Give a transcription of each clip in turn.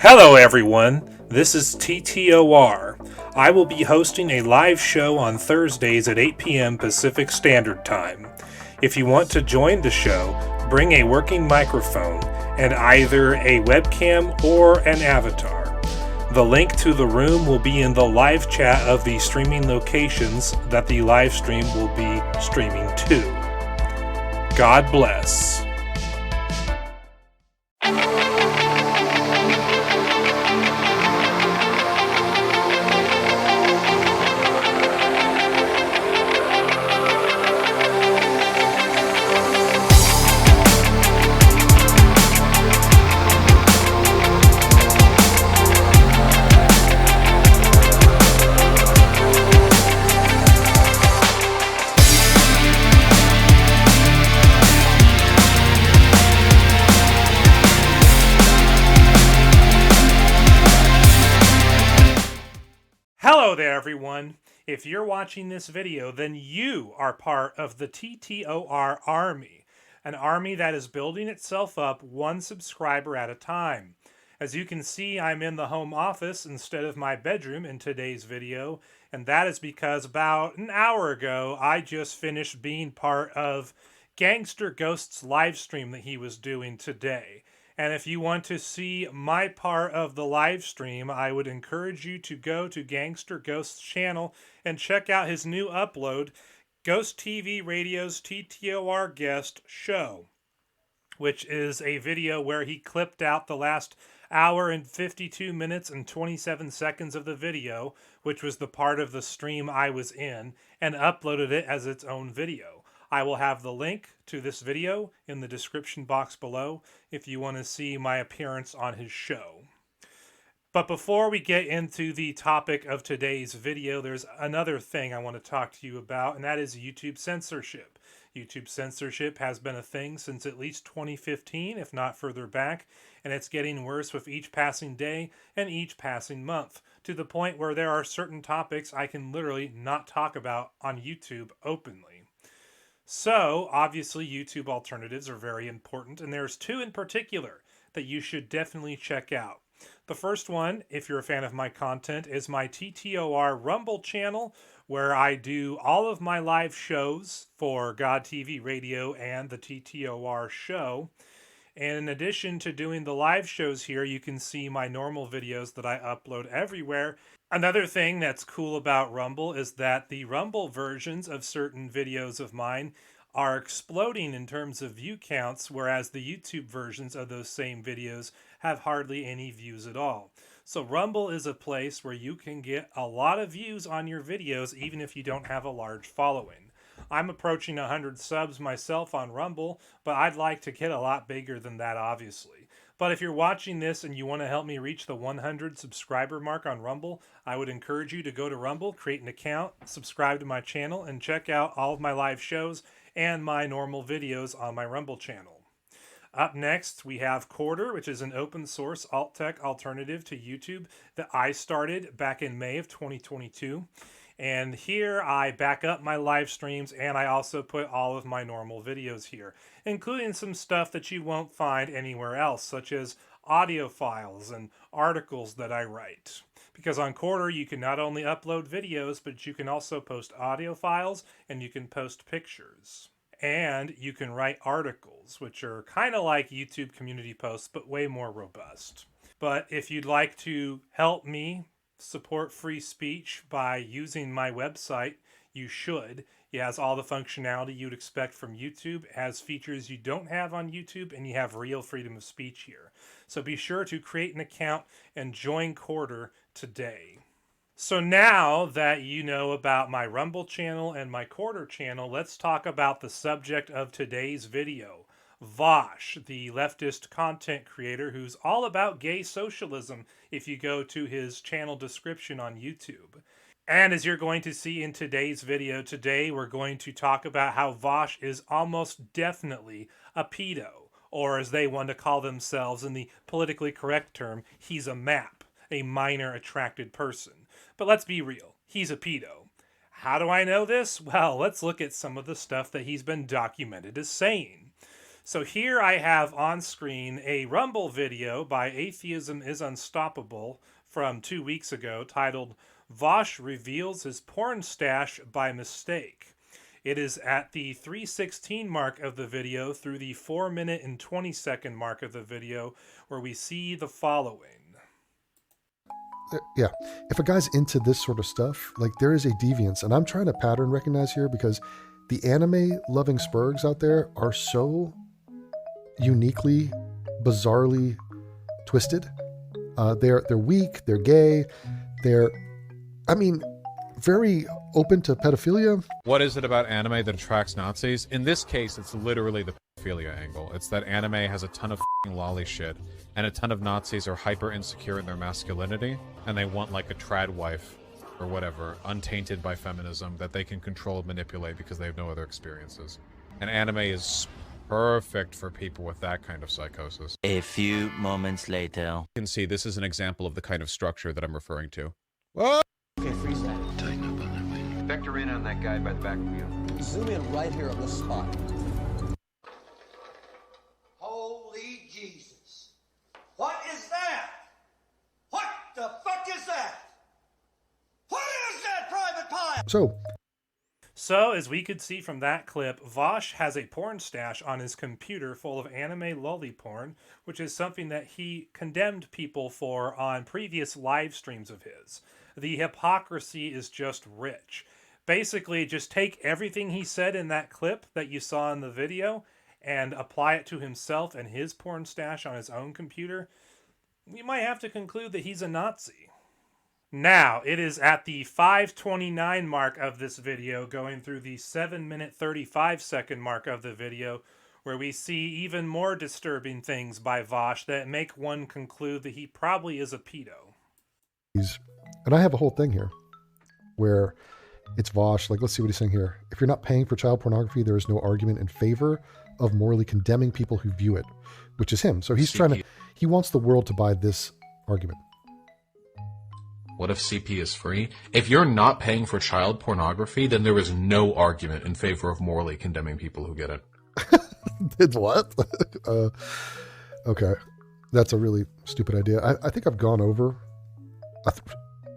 Hello everyone, this is TTOR. I will be hosting a live show on Thursdays at 8 p.m. Pacific Standard Time. If you want to join the show, bring a working microphone and either a webcam or an avatar. The link to the room will be in the live chat of the streaming locations that the live stream will be streaming to. God bless. Hello there everyone. If you're watching this video, then you are part of the TTOR army, an army that is building itself up one subscriber at a time. As you can see, I'm in the home office instead of my bedroom in today's video, and that is because about an hour ago, I just finished being part of Gangster Ghost's live stream that he was doing today. And if you want to see my part of the live stream, I would encourage you to go to Gangster Ghost's channel and check out his new upload, GhostTV Radio's TTOR Guest Show, which is a video where he clipped out the last hour and 52 minutes and 27 seconds of the video, which was the part of the stream I was in, and uploaded it as its own video. I will have the link to this video in the description box below if you want to see my appearance on his show. But before we get into the topic of today's video, there's another thing I want to talk to you about, and that is YouTube censorship. YouTube censorship has been a thing since at least 2015, if not further back, and it's getting worse with each passing day and each passing month, to the point where there are certain topics I can literally not talk about on YouTube openly. So, obviously, YouTube alternatives are very important, and there's two in particular that you should definitely check out. The first one, if you're a fan of my content, is my TTOR Rumble channel, where I do all of my live shows for GhostTV Radio and the TTOR show. And in addition to doing the live shows here, you can see my normal videos that I upload everywhere. Another thing that's cool about Rumble is that the Rumble versions of certain videos of mine are exploding in terms of view counts, whereas the YouTube versions of those same videos have hardly any views at all. So Rumble is a place where you can get a lot of views on your videos even if you don't have a large following. I'm approaching 100 subs myself on Rumble, but I'd like to get a lot bigger than that, obviously. But if you're watching this and you want to help me reach the 100 subscriber mark on Rumble, I would encourage you to go to Rumble, create an account, subscribe to my channel, and check out all of my live shows and my normal videos on my Rumble channel. Up next, we have Quarter, which is an open source alt-tech alternative to YouTube that I started back in May of 2022. And here I back up my live streams, and I also put all of my normal videos here, including some stuff that you won't find anywhere else, such as audio files and articles that I write. Because on Quarter, you can not only upload videos, but you can also post audio files, and you can post pictures. And you can write articles, which are kind of like YouTube community posts, but way more robust. But if you'd like to help me support free speech by using my website, you should. It has all the functionality you'd expect from YouTube, it has features you don't have on YouTube, and you have real freedom of speech here. So be sure to create an account and join Quarter today. So now that you know about my Rumble channel and my Quarter channel, let's talk about the subject of today's video. Vaush, the leftist content creator who's all about gay socialism if you go to his channel description on YouTube. And as you're going to see in today's video, today we're going to talk about how Vaush is almost definitely a pedo, or as they want to call themselves in the politically correct term, he's a MAP, a minor attracted person. But let's be real, he's a pedo. How do I know this? Well, let's look at some of the stuff that he's been documented as saying. So here I have on screen a Rumble video by Atheism is Unstoppable from 2 weeks ago titled Vaush Reveals His Porn Stash by Mistake. It is at the 3:16 mark of the video through the 4-minute and 20-second mark of the video where we see the following. Yeah, if a guy's into this sort of stuff, like there is a deviance, and I'm trying to pattern recognize here because the anime loving spurgs out there are so uniquely, bizarrely twisted. They're weak, they're gay, they're, I mean, very open to pedophilia. What is it about anime that attracts Nazis? In this case, it's literally the pedophilia angle. It's that anime has a ton of f***ing lolly shit, and a ton of Nazis are hyper insecure in their masculinity, and they want like a trad wife or whatever, untainted by feminism, that they can control and manipulate because they have no other experiences. And anime is perfect for people with that kind of psychosis. A few moments later. You can see this is an example of the kind of structure that I'm referring to. What? Okay, freeze that. Tighten up on that way. Vector in on that guy by the back wheel. Zoom in right here on this spot. Holy Jesus. What is that? What the fuck is that? What is that, Private Pile? So, as we could see from that clip, Vaush has a porn stash on his computer full of anime Loli Porn, which is something that he condemned people for on previous live streams of his. The hypocrisy is just rich. Basically, just take everything he said in that clip that you saw in the video and apply it to himself and his porn stash on his own computer. You might have to conclude that he's a Nazi. Now, it is at the 5:29 mark of this video, going through the 7-minute 35-second mark of the video, where we see even more disturbing things by Vaush that make one conclude that he probably is a pedo. And I have a whole thing here where it's Vaush. Like, let's see what he's saying here. If you're not paying for child pornography, there is no argument in favor of morally condemning people who view it, which is him. So he's he wants the world to buy this argument. What if CP is free? If you're not paying for child pornography, then there is no argument in favor of morally condemning people who get it. Did what? Okay. That's a really stupid idea. I think I've gone over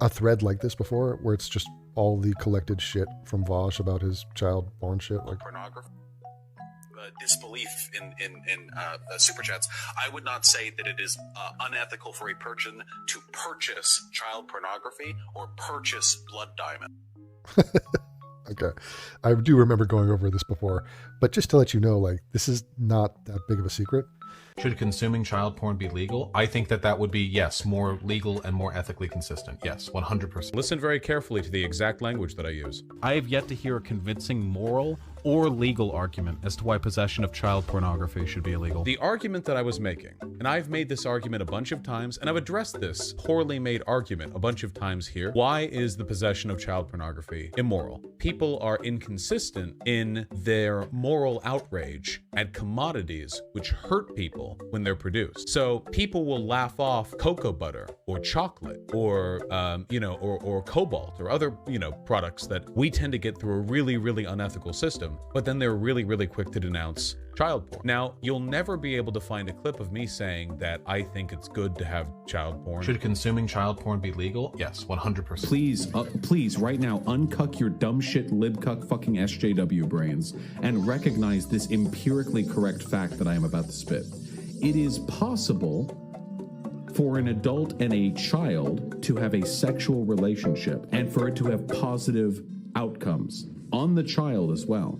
a thread like this before where it's just all the collected shit from Vaush about his child porn shit. Like pornography. Disbelief in super chats. I would not say that it is unethical for a person to purchase child pornography or purchase blood diamond. Okay. I do remember going over this before, but just to let you know, like, this is not that big of a secret. Should consuming child porn be legal? I think that would be, yes, more legal and more ethically consistent. Yes, 100%. Listen very carefully to the exact language that I use. I have yet to hear a convincing moral or legal argument as to why possession of child pornography should be illegal. The argument that I was making, and I've made this argument a bunch of times, and I've addressed this poorly made argument a bunch of times here. Why is the possession of child pornography immoral? People are inconsistent in their moral outrage at commodities which hurt people when they're produced. So people will laugh off cocoa butter or chocolate or, or cobalt or other, products that we tend to get through a really, really unethical system. But then they're really, really quick to denounce child porn. Now, you'll never be able to find a clip of me saying that I think it's good to have child porn. Should consuming child porn be legal? Yes, 100%. Please, right now, uncuck your dumb shit libcuck fucking SJW brains and recognize this empirically correct fact that I am about to spit. It is possible for an adult and a child to have a sexual relationship and for it to have positive outcomes on the child as well.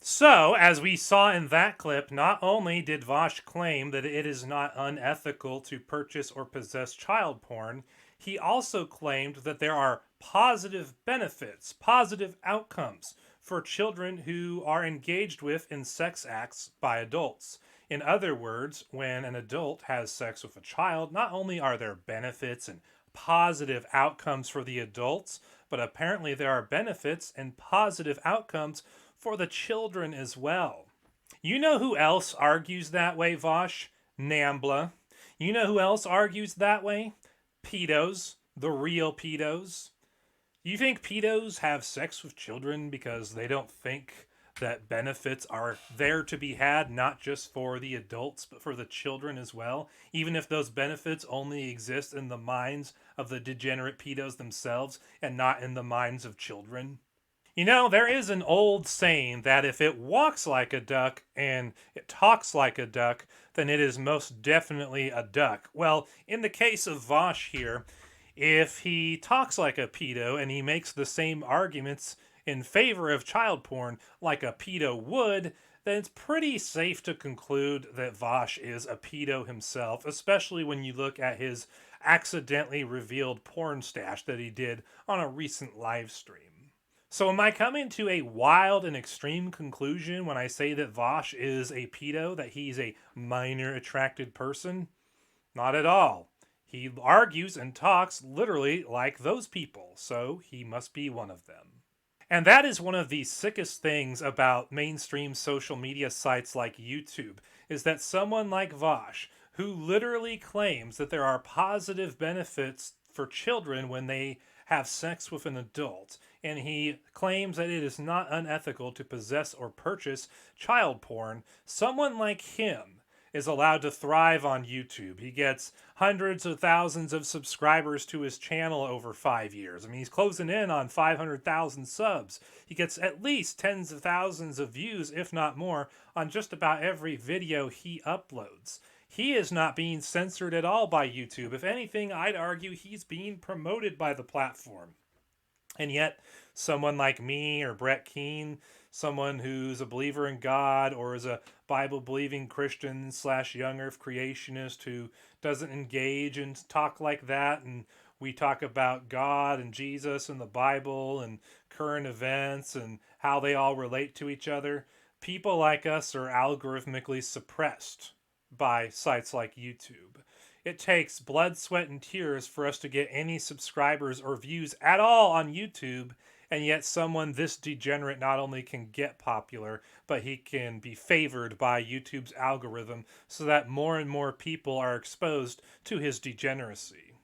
So, as we saw in that clip, not only did Vaush claim that it is not unethical to purchase or possess child porn, he also claimed that there are positive benefits, positive outcomes for children who are engaged with in sex acts by adults. In other words, when an adult has sex with a child, not only are there benefits and positive outcomes for the adults, but apparently there are benefits and positive outcomes for the children as well. You know who else argues that way, Vaush? Nambla. You know who else argues that way? Pedos. The real pedos. You think pedos have sex with children because they don't think that benefits are there to be had, not just for the adults, but for the children as well, even if those benefits only exist in the minds of the degenerate pedos themselves and not in the minds of children. You know, there is an old saying that if it walks like a duck and it talks like a duck, then it is most definitely a duck. Well, in the case of Vaush here, if he talks like a pedo and he makes the same arguments in favor of child porn like a pedo would, then it's pretty safe to conclude that Vaush is a pedo himself, especially when you look at his accidentally revealed porn stash that he did on a recent live stream. So am I coming to a wild and extreme conclusion when I say that Vaush is a pedo, that he's a minor attracted person? Not at all. He argues and talks literally like those people, so he must be one of them. And that is one of the sickest things about mainstream social media sites like YouTube, is that someone like Vaush, who literally claims that there are positive benefits for children when they have sex with an adult, and he claims that it is not unethical to possess or purchase child porn, someone like him is allowed to thrive on YouTube. He gets hundreds of thousands of subscribers to his channel over 5 years. I mean, he's closing in on 500,000 subs. He gets at least tens of thousands of views, if not more, on just about every video he uploads. He is not being censored at all by YouTube. If anything, I'd argue he's being promoted by the platform. And yet, someone like me or Brett Keane, someone who's a believer in God or is a Bible-believing Christian / young earth creationist who doesn't engage and talk like that, and we talk about God and Jesus and the Bible and current events and how they all relate to each other, people like us are algorithmically suppressed by sites like YouTube. It takes blood, sweat, and tears for us to get any subscribers or views at all on YouTube, and yet someone this degenerate not only can get popular, but he can be favored by YouTube's algorithm so that more and more people are exposed to his degeneracy.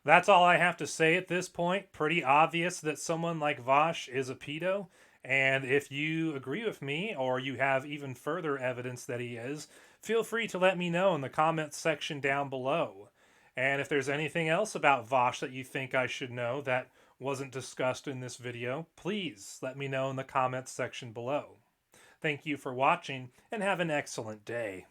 That's all I have to say at this point. Pretty obvious that someone like Vaush is a pedo, and if you agree with me, or you have even further evidence that he is, feel free to let me know in the comments section down below. And if there's anything else about Vaush that you think I should know that wasn't discussed in this video, please let me know in the comments section below. Thank you for watching, and have an excellent day.